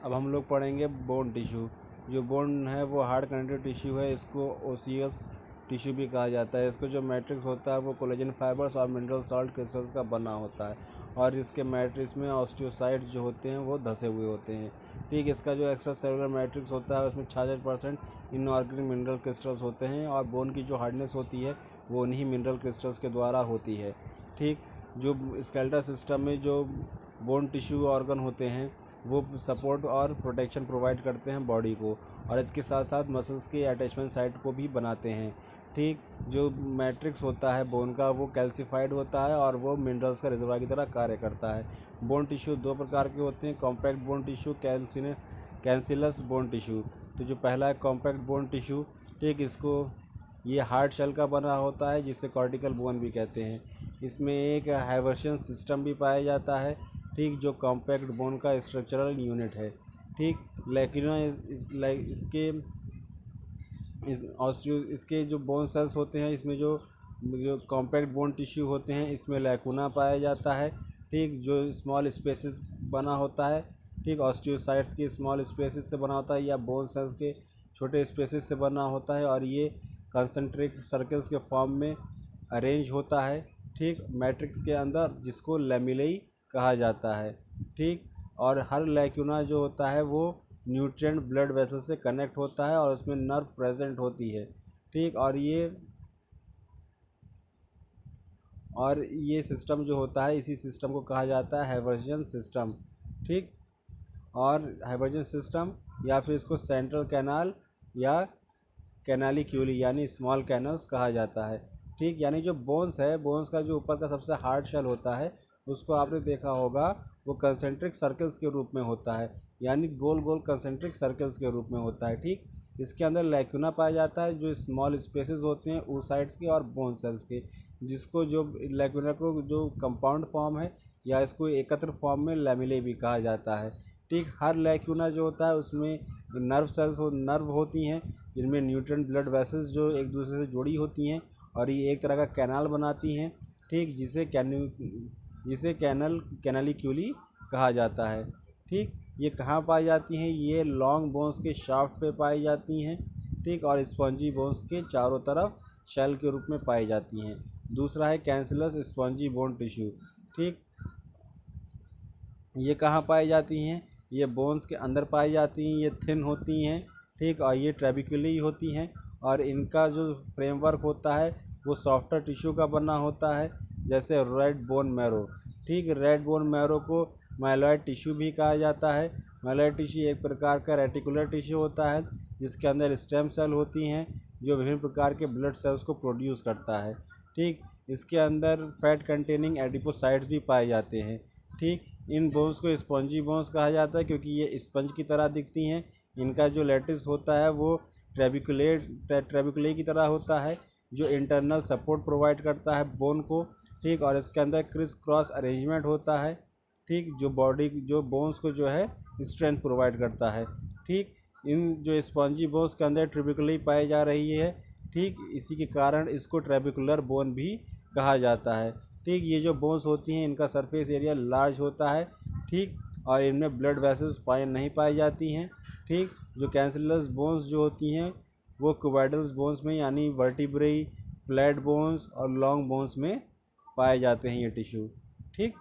अब हम लोग पढ़ेंगे बोन टिश्यू। जो बोन है वो हार्ड कनेक्टिव टिश्यू है, इसको ओसियस टिश्यू भी कहा जाता है। इसका जो मैट्रिक्स होता है वो कोलेजन फाइबर्स और मिनरल सॉल्ट क्रिस्टल्स का बना होता है, और इसके मैट्रिक्स में ऑस्टियोसाइट्स जो होते हैं वो धसे हुए होते हैं। ठीक, इसका जो एक्स्ट्रा सेलुलर मैट्रिक्स होता है उसमें 66% इनऑर्गेनिक मिनरल क्रिस्टल्स होते हैं, और बोन की जो हार्डनेस होती है वो उन्हीं मिनरल क्रिस्टल्स के द्वारा होती है। ठीक, जो स्केलेटल सिस्टम में जो बोन टिश्यू ऑर्गन होते हैं वो सपोर्ट और प्रोटेक्शन प्रोवाइड करते हैं बॉडी को, और इसके साथ साथ मसल्स के अटैचमेंट साइट को भी बनाते हैं। ठीक, जो मैट्रिक्स होता है बोन का वो कैल्सिफाइड होता है और वो मिनरल्स का रिजर्वायर की तरह कार्य करता है। बोन टिश्यू दो प्रकार के होते हैं, compact bone tissue, cancellous bone tissue. तो जो पहला है कॉम्पैक्ट बोन टिश्यू, ठीक, इसको ये हार्ड शेल का बना होता है जिसे कॉर्टिकल बोन भी कहते हैं। इसमें एक हाइवर्शन सिस्टम भी पाया जाता है, ठीक, जो कॉम्पैक्ट बोन का स्ट्रक्चरल यूनिट है। ठीक, लेकिन इसके जो बोन सेल्स होते हैं, इसमें जो कॉम्पैक्ट बोन टिश्यू होते हैं इसमें लैकुना पाया जाता है। ठीक, जो स्मॉल स्पेसिस बना होता है, ठीक, ऑस्टियोसाइट्स के स्मॉल स्पेसिस से बना होता है या बोन सेल्स के छोटे स्पेसिस से बना होता है, और ये कंसंट्रिक सर्कल्स के फॉर्म में अरेंज होता है। ठीक, मैट्रिक्स के अंदर, जिसको लेमिलेई कहा जाता है। ठीक, और हर लैकुना जो होता है वो न्यूट्रिएंट ब्लड वेसल से कनेक्ट होता है और उसमें नर्व प्रेजेंट होती है। ठीक, और ये सिस्टम जो होता है, इसी सिस्टम को कहा जाता है हाइवर्जन सिस्टम। ठीक, और हाइवर्जन सिस्टम या फिर इसको सेंट्रल कैनाल या कैनालिक्यूली यानी स्मॉल कैनल्स कहा जाता है। ठीक, यानी जो बोन्स है, बोन्स का जो ऊपर का सबसे हार्ड शेल होता है उसको आपने देखा होगा, वो कंसेंट्रिक सर्कल्स के रूप में होता है, यानी गोल गोल कंसेंट्रिक सर्कल्स के रूप में होता है। ठीक, इसके अंदर लैक्यूना पाया जाता है जो स्मॉल स्पेसेस होते हैं oocytes के और बोन सेल्स के, जिसको जो लैक्यूना को जो कंपाउंड फॉर्म है या इसको एकत्र फॉर्म में लैमिले भी कहा जाता है। ठीक, हर लैक्यूना जो होता है उसमें नर्व होती हैं, जिनमें न्यूट्रिएंट ब्लड वेसल्स जो एक दूसरे से जुड़ी होती हैं और ये एक तरह का कैनाल बनाती हैं। ठीक, जिसे कैनालिक्यूली कहा जाता है। ठीक, ये कहाँ पाई जाती हैं? ये लॉन्ग बोन्स के शाफ्ट पे पाई जाती हैं। ठीक, और स्पॉन्जी बोन्स के चारों तरफ शेल के रूप में पाई जाती हैं। दूसरा है कैंसिलस स्पॉन्जी बोन टिश्यू। ठीक, ये कहाँ पाई जाती हैं? ये बोन्स के अंदर पाई जाती हैं, ये थिन होती हैं। ठीक, और ये ट्रेबिकुली होती हैं, और इनका जो फ्रेमवर्क होता है वो सॉफ्टर टिश्यू का बना होता है, जैसे रेड बोन मैरो। ठीक, रेड बोन मैरो को माइलॉइड टिश्यू भी कहा जाता है। माइलॉइड टिश्यू एक प्रकार का रेटिकुलर टिश्यू होता है जिसके अंदर स्टेम सेल होती हैं जो विभिन्न प्रकार के ब्लड सेल्स को प्रोड्यूस करता है। ठीक, इसके अंदर फैट कंटेनिंग एडिपोसाइट्स भी पाए जाते हैं। ठीक, इन बोन्स को स्पंजी बोन्स कहा जाता है क्योंकि ये स्पंज की तरह दिखती हैं। इनका जो लेटिस होता है वो ट्रेबिकुले की तरह होता है, जो इंटरनल सपोर्ट प्रोवाइड करता है बोन को। ठीक, और इसके अंदर क्रिस क्रॉस अरेंजमेंट होता है। ठीक, जो बोन्स को जो है स्ट्रेंथ प्रोवाइड करता है। ठीक, इन जो स्पॉन्जी बोन्स के अंदर ट्रेबिकुलई पाई जा रही है। ठीक, इसी के कारण इसको ट्रेबिकुलर बोन भी कहा जाता है। ठीक, ये जो बोन्स होती हैं इनका सरफेस एरिया लार्ज होता है। ठीक, और इनमें ब्लड वेसल्स नहीं पाई जाती हैं। ठीक, जो कैंसिलस बोन्स जो होती हैं वो क्यूबाइडल्स बोन्स में यानी वर्टिब्रेई, फ्लैट बोन्स और लॉन्ग बोन्स में पाए जाते हैं ये टिश्यू। ठीक।